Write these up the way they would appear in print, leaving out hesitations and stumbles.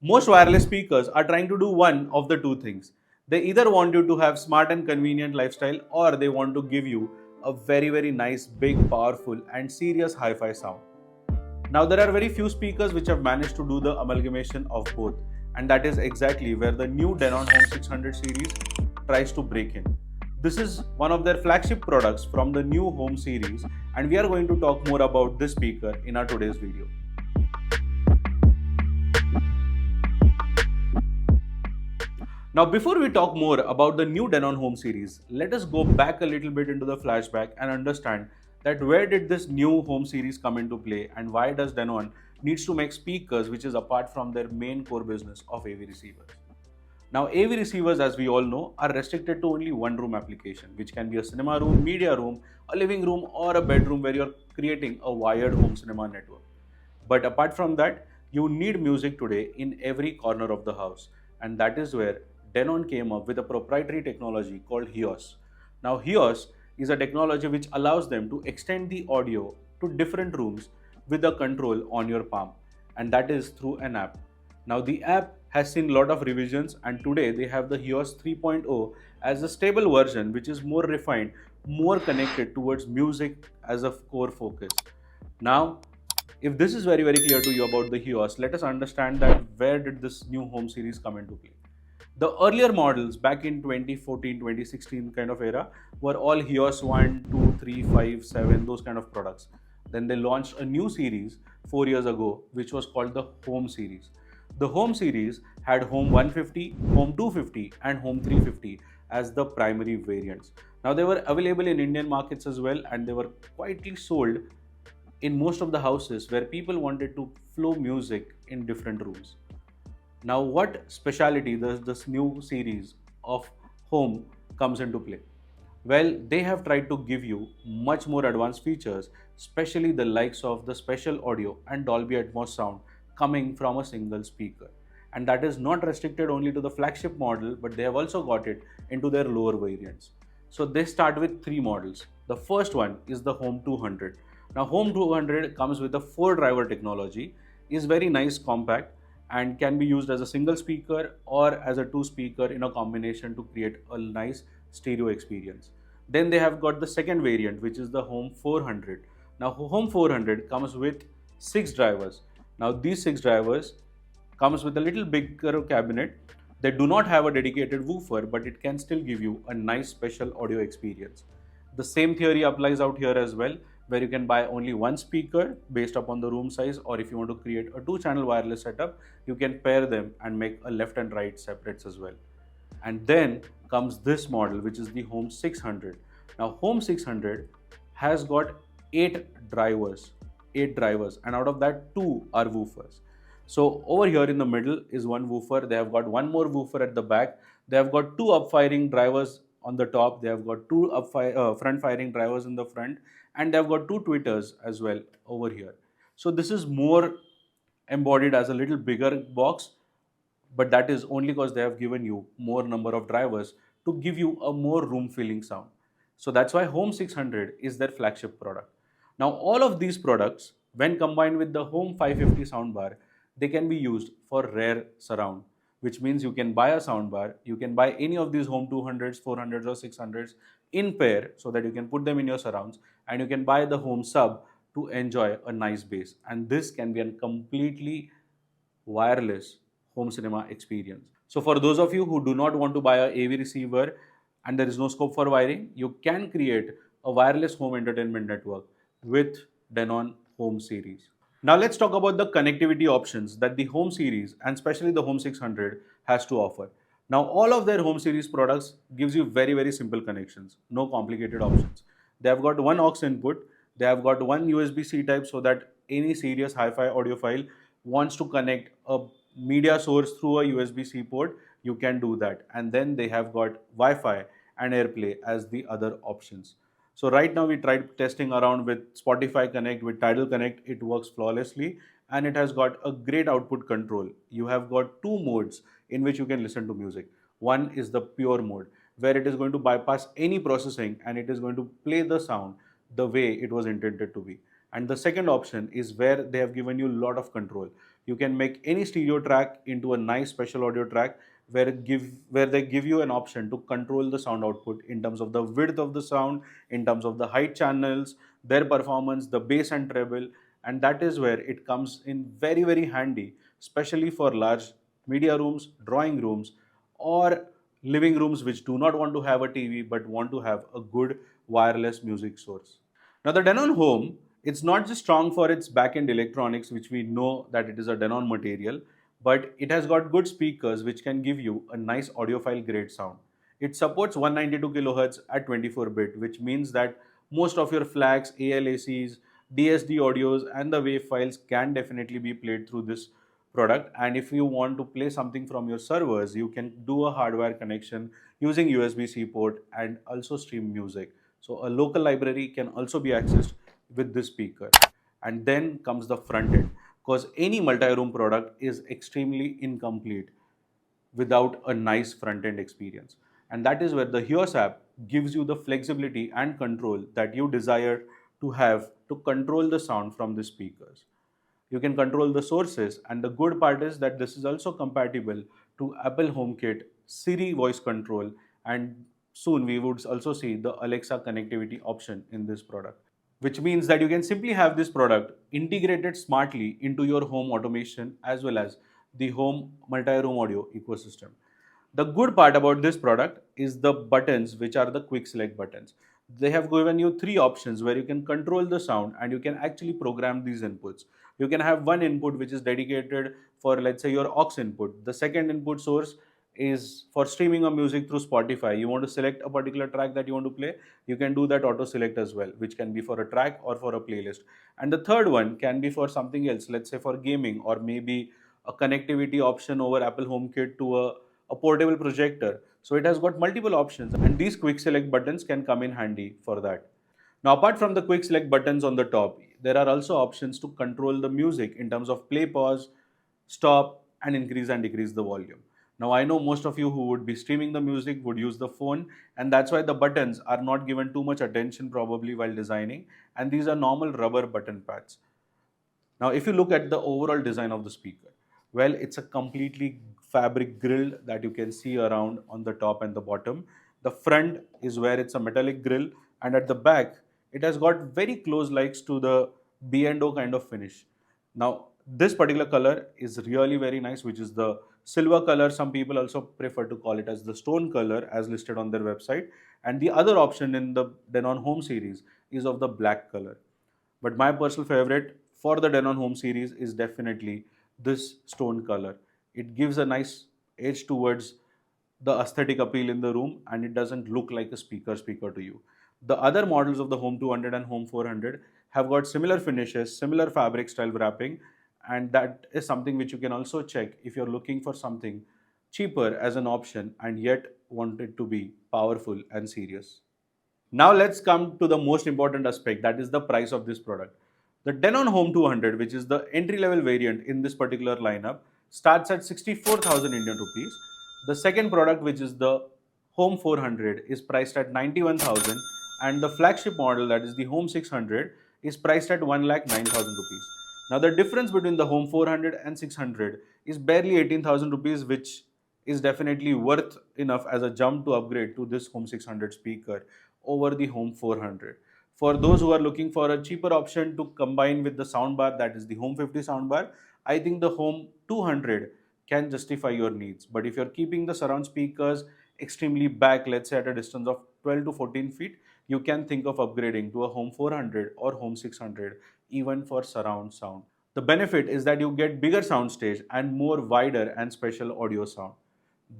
Most wireless speakers are trying to do one of the two things. They either want you to have smart and convenient lifestyle, or they want to give you a very nice, big, powerful and serious hi-fi sound. Now there are very few speakers which have managed to do the amalgamation of both, and that is exactly where the new Denon Home 600 series tries to break in. This is one of their flagship products from the new Home series, and we are going to talk more about this speaker in our today's video. Now, before we talk more about the new Denon Home series, let us go back a little bit into the flashback and understand that where did this new Home series come into play, and why does Denon needs to make speakers which is apart from their main core business of AV receivers. Now, AV receivers, as we all know, are restricted to only one room application, which can be a cinema room, media room, a living room, or a bedroom where you're creating a wired home cinema network. But apart from that, you need music today in every corner of the house, and that is where Denon came up with a proprietary technology called HEOS. Now, HEOS is a technology which allows them to extend the audio to different rooms with a control on your palm, and that is through an app. Now, the app has seen a lot of revisions, and today they have the HEOS 3.0 as a stable version which is more refined, more connected towards music as a core focus. Now, if this is very clear to you about the HEOS, let us understand that where did this new home series come into play. The earlier models back in 2014, 2016 kind of era were all HEOS 1, 2, 3, 5, 7, those kind of products. Then they launched a new series 4 years ago which was called the Home series. The Home series had Home 150, Home 250 and Home 350 as the primary variants. Now they were available in Indian markets as well, and they were quietly sold in most of the houses where people wanted to flow music in different rooms. Now, what speciality does this new series of Home comes into play? Well, they have tried to give you much more advanced features, especially the likes of the special audio and Dolby Atmos sound coming from a single speaker. And that is not restricted only to the flagship model, but they have also got it into their lower variants. So they start with three models. The first one is the Home 200. Now, Home 200 comes with a 4-driver technology, is very nice, compact, and can be used as a single speaker or as a 2 speaker in a combination to create a nice stereo experience. Then they have got the second variant, which is the Home 400. Now, Home 400 comes with 6 drivers. Now, these 6 drivers comes with a little bigger cabinet. They do not have a dedicated woofer, but it can still give you a nice special audio experience. The same theory applies out here as well, where you can buy only one speaker based upon the room size, or if you want to create a 2-channel wireless setup, you can pair them and make a left and right separates as well. And then comes this model, which is the Home 600. Now, Home 600 has got 8 drivers, and out of that, 2 are woofers. So over here in the middle is one woofer. They have got one more woofer at the back. They have got 2 up-firing drivers on the top. They have got 2 front-firing drivers in the front, and they have got 2 tweeters as well over here. So this is more embodied as a little bigger box, but that is only because they have given you more number of drivers to give you a more room filling sound. So that's why Home 600 is their flagship product. Now, all of these products, when combined with the Home 550 soundbar, they can be used for rare surround, which means you can buy a soundbar, you can buy any of these Home 200s, 400s or 600s in pair so that you can put them in your surrounds, and you can buy the Home sub to enjoy a nice bass. And this can be a completely wireless home cinema experience. So for those of you who do not want to buy a AV receiver and there is no scope for wiring, you can create a wireless home entertainment network with Denon Home series. Now let's talk about the connectivity options that the Home series and especially the Home 600 has to offer. Now all of their Home series products gives you very simple connections, no complicated options. They have got one aux input, they have got one USB-C type so that any serious hi-fi audiophile wants to connect a media source through a USB-C port, you can do that. And then they have got Wi-Fi and AirPlay as the other options. So right now we tried testing around with Spotify Connect, with Tidal Connect, it works flawlessly and it has got a great output control. You have got 2 modes in which you can listen to music. One is the pure mode, where it is going to bypass any processing and it is going to play the sound the way it was intended to be. And the second option is where they have given you a lot of control. You can make any stereo track into a nice special audio track where they give you an option to control the sound output in terms of the width of the sound, in terms of the height channels, their performance, the bass and treble, and that is where it comes in very handy, especially for large media rooms, drawing rooms, or living rooms which do not want to have a TV but want to have a good wireless music source. Now the Denon Home, it's not just strong for its back-end electronics, which we know that it is a Denon material, but it has got good speakers which can give you a nice audiophile grade sound. It supports 192 kHz at 24-bit, which means that most of your FLACs, ALACs, DSD audios and the WAV files can definitely be played through this product. And if you want to play something from your servers, you can do a hardware connection using USB-C port and also stream music. So a local library can also be accessed with this speaker. And then comes the front end, because any multi-room product is extremely incomplete without a nice front end experience. And that is where the HEOS app gives you the flexibility and control that you desire to have to control the sound from the speakers. You can control the sources, and the good part is that this is also compatible to Apple HomeKit, Siri voice control, and soon we would also see the Alexa connectivity option in this product, which means that you can simply have this product integrated smartly into your home automation as well as the home multi-room audio ecosystem. The good part about this product is the buttons, which are the quick select buttons. They have given you three options where you can control the sound and you can actually program these inputs. You can have one input which is dedicated for, let's say, your aux input. The second input source is for streaming of music through Spotify. You want to select a particular track that you want to play, you can do that auto select as well, which can be for a track or for a playlist. And the third one can be for something else, let's say for gaming, or maybe a connectivity option over Apple HomeKit to a portable projector. So it has got multiple options, and these quick select buttons can come in handy for that. Now, apart from the quick select buttons on the top, there are also options to control the music in terms of play, pause, stop, and increase and decrease the volume. Now, I know most of you who would be streaming the music would use the phone, and that's why the buttons are not given too much attention probably while designing, and these are normal rubber button pads. Now, if you look at the overall design of the speaker, well, it's a completely fabric grill that you can see around on the top and the bottom. The front is where it's a metallic grill, and at the back, it has got very close likes to the B&O kind of finish. Now, this particular color is really very nice, which is the silver color. Some people also prefer to call it as the stone color as listed on their website. And the other option in the Denon Home series is of the black color. But my personal favorite for the Denon Home series is definitely this stone color. It gives a nice edge towards the aesthetic appeal in the room, and it doesn't look like a speaker to you. The other models of the Home 200 and Home 400 have got similar finishes, similar fabric style wrapping, and that is something which you can also check if you're looking for something cheaper as an option and yet want it to be powerful and serious. Now let's come to the most important aspect, that is the price of this product. The Denon Home 200, which is the entry-level variant in this particular lineup, starts at 64,000 Indian rupees. The second product, which is the Home 400, is priced at 91,000, and the flagship model, that is the Home 600, is priced at 1,09,000 rupees. Now the difference between the Home 400 and 600 is barely 18,000 rupees, which is definitely worth enough as a jump to upgrade to this Home 600 speaker over the Home 400. For those who are looking for a cheaper option to combine with the soundbar, that is the Home 50 soundbar, I think the Home 200 can justify your needs. But if you're keeping the surround speakers extremely back, let's say at a distance of 12 to 14 feet, you can think of upgrading to a Home 400 or Home 600 even for surround sound. The benefit is that you get bigger soundstage and more wider and special audio sound,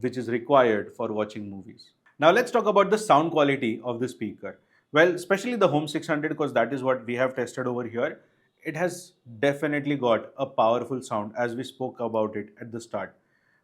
which is required for watching movies. Now let's talk about the sound quality of the speaker. Well, especially the Home 600, because that is what we have tested over here. It has definitely got a powerful sound, as we spoke about it at the start.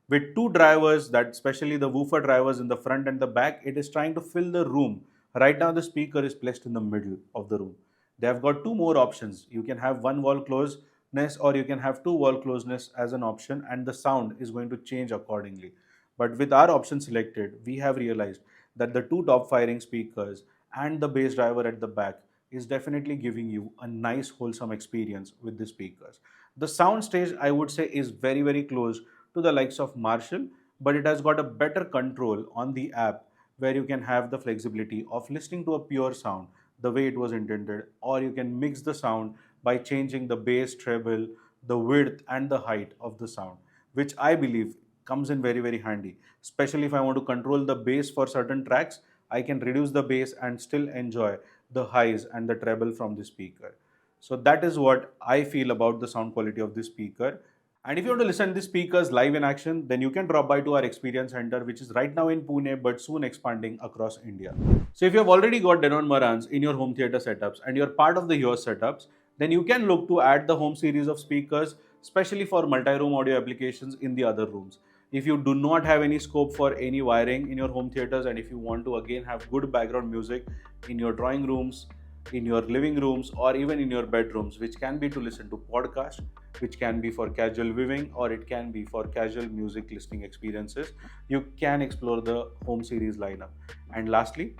With two drivers, that especially the woofer drivers in the front and the back, it is trying to fill the room. Right now the speaker is placed in the middle of the room. They have got two more options. You can have one wall closeness or you can have two wall closeness as an option, and the sound is going to change accordingly. But with our option selected, we have realized that the two top firing speakers and the bass driver at the back is definitely giving you a nice wholesome experience with the speakers. The sound stage, I would say, is very close to the likes of Marshall, but it has got a better control on the app where you can have the flexibility of listening to a pure sound the way it was intended, or you can mix the sound by changing the bass, treble, the width, and the height of the sound, which I believe comes in very handy. Especially if I want to control the bass for certain tracks, I can reduce the bass and still enjoy the highs and the treble from the speaker. So that is what I feel about the sound quality of this speaker. And if you want to listen to the speakers live in action, then you can drop by to our experience center, which is right now in Pune but soon expanding across India. So if you have already got Denon Marantz in your home theater setups and you're part of the HEOS setups, then you can look to add the home series of speakers, especially for multi-room audio applications in the other rooms. If you do not have any scope for any wiring in your home theaters, and if you want to again have good background music in your drawing rooms, in your living rooms, or even in your bedrooms, which can be to listen to podcast, which can be for casual viewing, or it can be for casual music listening experiences, you can explore the home series lineup. And lastly,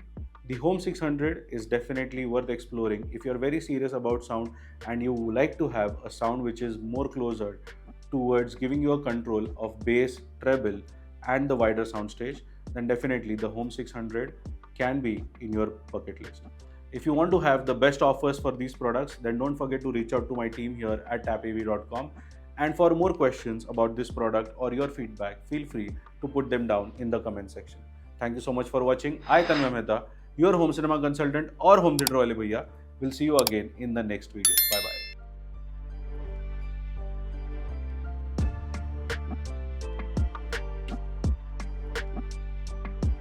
the Home 600 is definitely worth exploring if you're very serious about sound and you like to have a sound which is more closer towards giving you a control of bass, treble, and the wider soundstage. Then definitely the Home 600 can be in your bucket list. If you want to have the best offers for these products, then don't forget to reach out to my team here at TappAV.com. And for more questions about this product or your feedback, feel free to put them down in the comment section. Thank you so much for watching. I, Tanmay Mehta, your home cinema consultant or home theater wale bhaiya, will see you again in the next video. Bye bye.